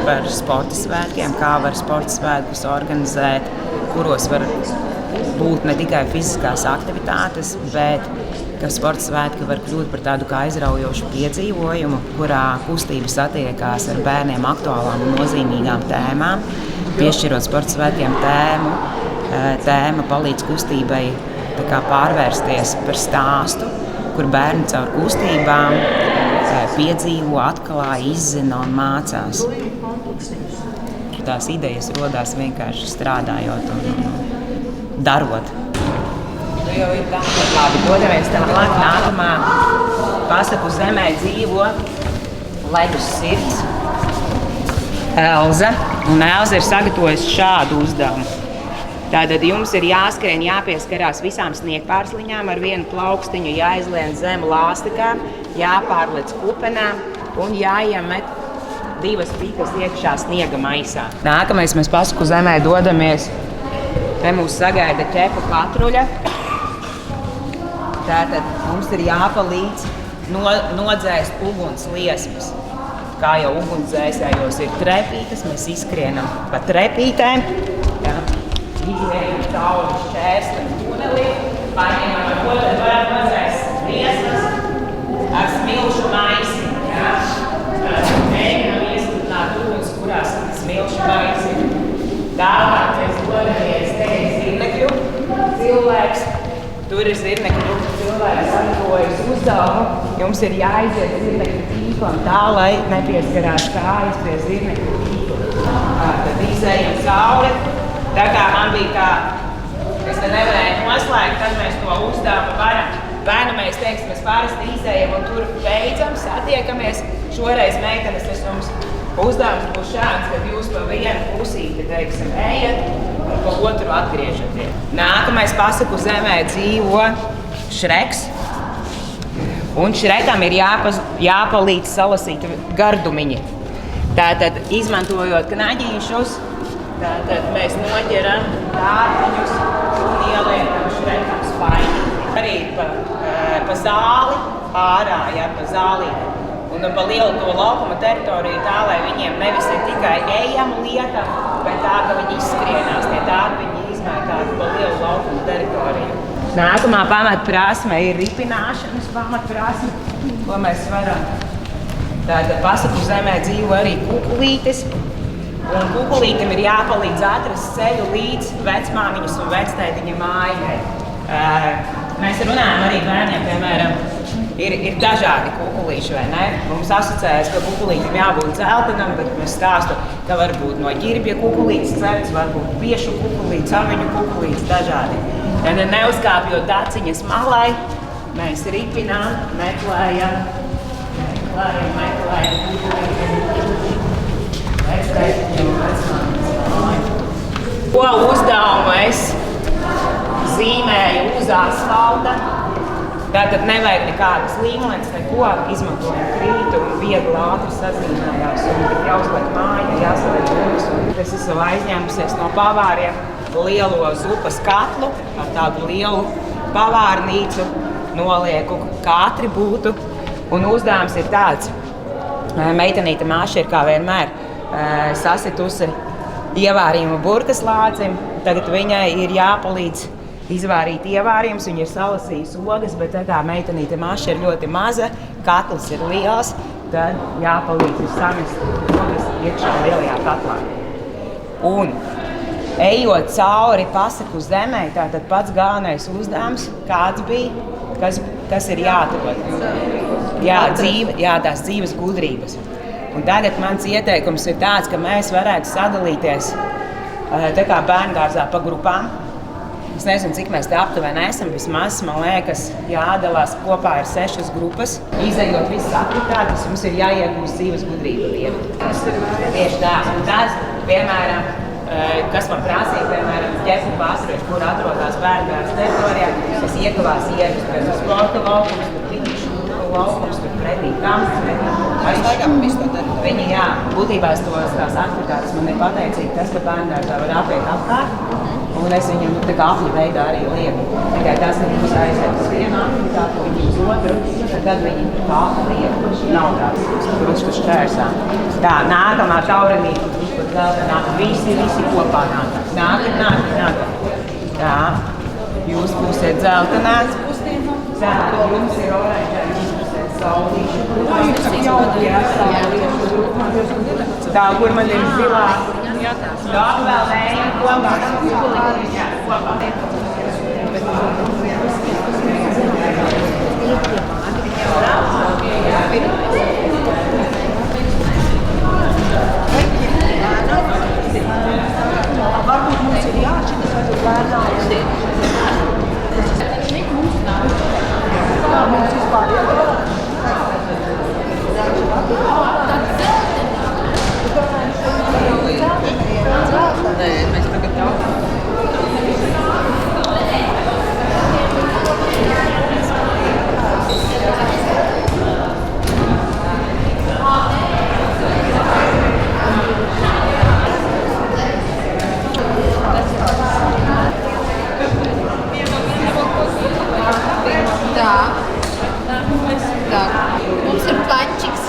par sporta svētkiem, kā var sporta svētkus organizēt, kuros var būt ne tikai fiziskās aktivitātes, bet ka sporta svētki var kļūt par tādu kā aizraujošu piedzīvojumu, kurā kustība satiekās ar bērniem aktuālām un nozīmīgām tēmām, piešķirot sporta svētkiem tēmu. Tēma palīdz kustībai pārvērsties par stāstu, kur bērni caur kustībām piedzīvo, atklāj, izzina un mācās. Tās idejas rodās vienkārši strādājot un darot. Jau ir tā, labi, dodamies tālāk. Nākamā pasaku zemē dzīvo ledus sirds. Elza. Un Elza ir sagatavojusi šādu uzdevumu. Tātad jums ir jāskrien, jāpieskarās visām sniegpārsliņām ar vienu plaukstiņu, jāizlien zem lāstikā, jāpārlec kupenā un jāiemet 2 pīkas iekšā sniega maisā. Nākamais mēs pasaku zemē dodamies. Te mūs sagaida ķepu patruļa. Tātad mums ir jāpalīdz nodzēst uguns liesmas. Kā jau ugunsdzēsējos ir trepītes, mēs izskrienam pa trepītēm. Izējam cauri šķērslim tunelī, paņemam ar ko tad varam nodzēst liesmas ar smilšu maisi. Mēģinam ieskutnāt uguns, kurās smilšu maisi. Tālāk mēs dodamies, te ir zirnekļu cilvēks. Tur ir zirnekļu cilvēks sagatavojas uzdevumu. Jums ir jāiziet zirnekļu tīklam tā, lai nepieskarās kājas pie zirnekļu tīkla. Tad izējam cauri. Tā kā man bija tā, es te nevarēju noslēgt, tad mēs to uzdevumu varam. Vai nu mēs teiksim, mēs parasti izējam un tur beidzam, satiekamies. Šoreiz, meitenes, es jums uzdevums būs šāds, kad jūs pa vienu pusīti, teiksim, ejat un pa otru atgriežaties. Nākamais pasaku zemē dzīvo Šreks. Un Šrekam ir jāpalīdz salasīt gardumiņi. Tātad, izmantojot knaģīšus, tātad mēs noķeram dārziņus un ieliekam Šrekam spaiņu. Arī pa zāli ārā, pa zālīti. Un pa lielu to laukuma teritoriju tā, lai viņiem nevis ir tikai ejama lieta, bet tā, ka viņi izskrienās, tie dārziņi izmētāti pa lielu laukuma teritoriju. Nākamā pamatprasme ir ripināšanas pamatprasme, ko mēs varam. Tātad pasaku zemē dzīvo arī kukulītis. Un kukulītim ir jāpalīdz atrast ceļu līdz vecmāmiņas un vectētiņa mājai. Mēs runājam arī bērniem, piemēram, ir dažādi kukulīši, vai ne? Mums asociējas, ka kukulītim jābūt dzeltenam, bet mēs stāstu, ka var būt no ģirbja kukulītis cepts, var būt piešu kukulītis, aviņu kukulītis, dažādi. Tad neuzkāpjot daciņas malai, mēs ripinām, meklējam ko uzdevumu es zīmēju uz asfalta. Tātad nevajag nekādas līmenes, neko, izmantojam krītu un viegli ātri sazīmējās. Un tad jāuzliek māja, jāsaliek uguns. Es esmu aizņēmusies no pavāriem lielo zupas katlu ar tādu lielu pavārnīcu, nolieku kā atribūtu. Un uzdevums ir tāds, meitenīte Māša ir kā vienmēr sasitusi ievārījumu burkas lācim. Tagad viņai ir jāpalīdz izvārīt ievārījumus. Viņa ir salasījusi ogas, bet tā kā meitenīte Māša ir ļoti maza, katls ir liels, tad jāpalīdz ir samest ogas iekšā lielajā katlā. Un ejot cauri pasaku zemē, tātad pats galvenais uzdevums, kāds bija, kas ir jāatrod. Tās dzīves gudrības. Un tagad mans ieteikums ir tāds, ka mēs varētu sadalīties tā kā bērngārzā pa grupām. Es nezinu, cik mēs te aptuveni esam, vismaz, man liekas, jādalās kopā ir 6 grupas. Izejot visas aktivitātes, jums ir jāiegūst dzīves gudrība viena. Tieši tā. Un tas, piemēram, kas man prasīja, piemēram, ķepu pārstāvjuši, kur atrodas bērngārzas teritorijā, es iekavās ievis pēc sporta laukums, tur finišu laukums, tur pretī kampus. Viņi, būtībā tās aktivitātes man ir pateicīgi tas, ka bērngārzā var apiet apkārt. Un es viņu tā kā apļu veidā arī lieku. Tikai tas, ka mums aiziet uz vienu aktivitāti, viņi uz otru, tad viņi kā lieku. Nav tāds krustu šķērsā. Tā, nākamā taurenīte, kur zeltainā, visi kopā nāk. Nāk. Tā, jūs būsiet zeltainās. Tā, jums ir oranžā, jūs būsiet saulīši. Tā, kur man ir zilā. Tā, vēl nējam kopā. Jā, kopā. Varbūt mums ir jāšķiras, vai tu lēnām. Kā mums vispār iedod? Nē, mēs tagad jautājam. Tā. Mums ir plaņčiks.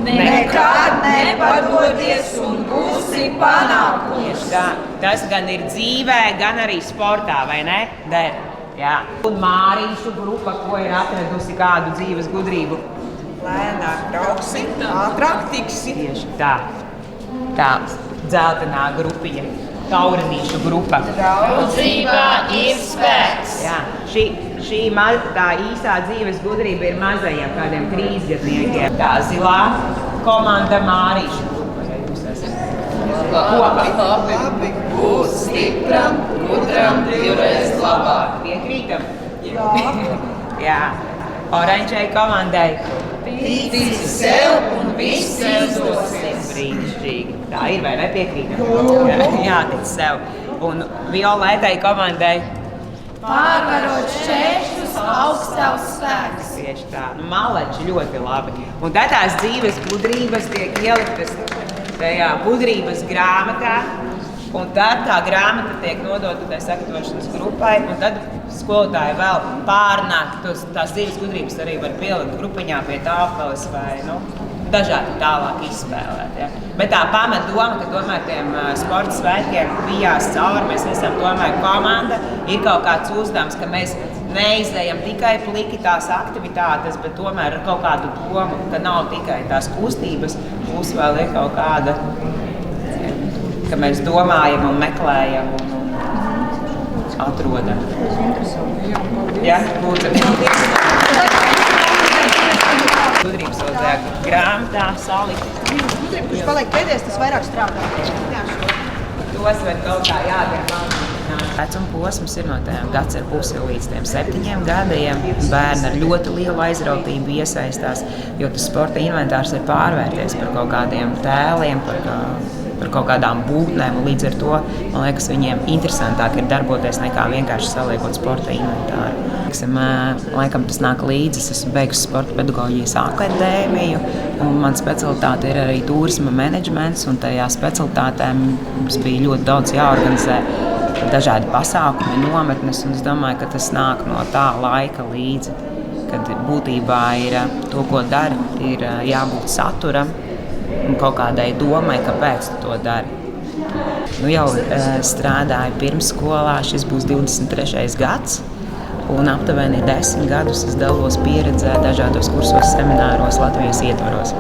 Nekad nepadodies un būsi panākums. Tas gan ir dzīvē, gan arī sportā, vai ne? Der. Jā. Un Mārīšu grupa, ko ir atradusi kādu dzīves gudrību? Lēnāk brauksi, ātrāk tiksi. Tieši tā. Tā, dzeltenā grupiņa. Taurenīšu grupa. Draudzībā ir spēks. Jā, tā īsā dzīves gudrība ir mazajiem kādiem 3 gadniekiem. Tā zilā komanda Mārīša grupa. Ja jūs esat Labi. Būt stipram, gudram, divreiz labāk. Piekrītam? Jā. Jā. Oranžai komandai. Tici sev un viss izdosies. Brīnišķīgi. Tā ir, vai nepiekrītam? Jā, tic sev. Un violetai komandai. Pārvarot šķēršļus, augstās spēks. Tieši tā. Maleči ļoti labi. Un tad tās dzīves gudrības tiek ieliktas tajā gudrības grāmatā. Un tad tā grāmata tiek nodota tai sagatavošanas grupai. Un tad skolotāji vēl pārnāk tās dzīves gudrības arī var pielikt grupiņā pie tāfeles vai dažādi tālāk izspēlēt. Ja. Bet tā pamatdoma, ka tomēr tiem sporta svētkiem bijās cauri, mēs esam tomēr komanda, ir kaut kāds uzdevums, ka mēs neizējam tikai pliki tās aktivitātes, bet tomēr ar kaut kādu domu, ka nav tikai tās kustības, mums vēl ir kaut kāda, ka mēs domājam un meklējam un atrodam. Ja, lūdzu. Gudrības otrajā grāmatā salikt. Kurš paliek pēdējais, tas vairāk strādā. Tos var kaut kā jādara. Vecuma posms ir no tiem gads ar pusi līdz 7 gadiem. Bērni ar ļoti lielu aizrautību iesaistās, jo tas sporta inventārs ir pārvērties par kaut kādiem tēliem, par kaut kādām būtnēm. Līdz ar to, man liekas, viņiem interesantāk ir darboties nekā vienkārši saliekot sporta inventāru. Laikam tas nāk līdzi. Es esmu beigusi sporta pedagoģijas akadēmiju, un man specialitāte ir arī turisma menedžments, un tajā specialitātē mums bija ļoti daudz jāorganizē dažādi pasākumi, nometnes, un es domāju, ka tas nāk no tā laika līdzi, kad būtībā ir to, ko dari, ir jābūt saturam un kaut kādai domai, kāpēc tu to dari. Jau strādāju pirmsskolā, šis būs 23. gads, un aptuveni 10 gadus es dalos pieredzē dažādos kursos, semināros Latvijas ietvaros.